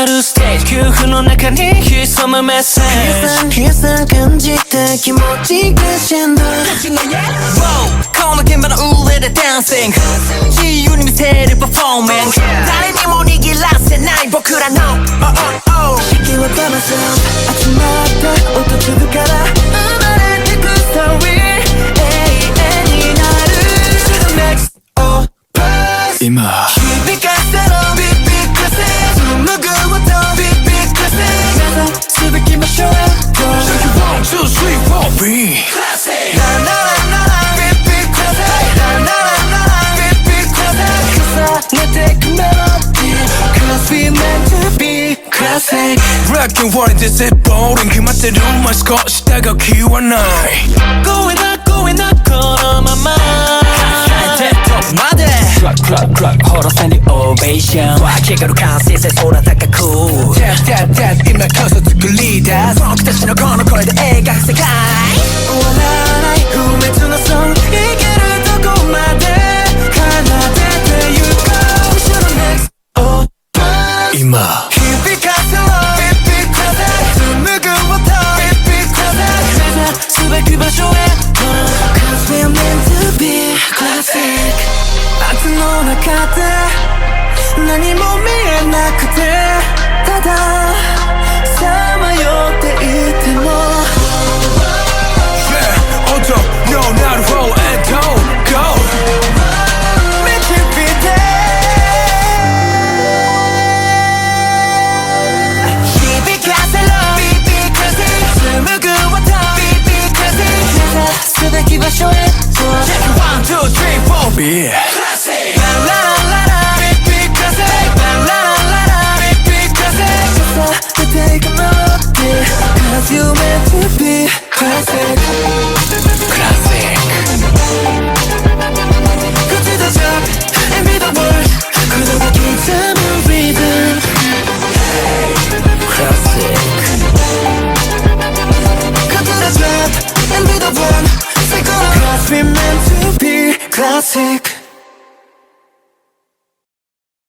あるステージ空腹の中に潜むメッセージさ感じた気持ちがしんどいこの現場の上でダンシング自由に見せるパフォーマンス誰にも握らせない僕らの式は魂集まった音粒から生まれてくストーリー永遠になる Next or Pass 今響かせろビッビックセ紡ぐ音ビッビックセ目指すべき場所へ One, two, three, four, be Classic La la la laビッビックセ La la la la ビッビックセ重ねてくメロディー Cause we meant to be classic Black and white is it boring 決まってるまあ少しだが気はない Going up, going up このままトップまでクラッククラッククラックホロ線にオベーション湧き上がる完成性空高く今こそ作り出す僕たちのこの声で描く世界終わらない不滅のソングいけるとこまで奏でてゆこう Next or Pass 今響かせろビッビックセ紡ぐ音ビッビックセ目指すべき場所へ Cause we're meant to be classic 夏の中で何も見えなくてたださまよっていても Yeah,音のなる roll and go, go 導いて響かせろビッビックセ紡ぐ音ビッビックセ目指すべき場所へ One, two, three, four, be Classic La la la laビッビックセ La la la la ビッビックセ重ねていくメロディー Cause you meant to be classic Classic Go to the top and be the world 그대가 기타는 rhythm Classic Go to the top and be the one Say go Cause we meant to be classic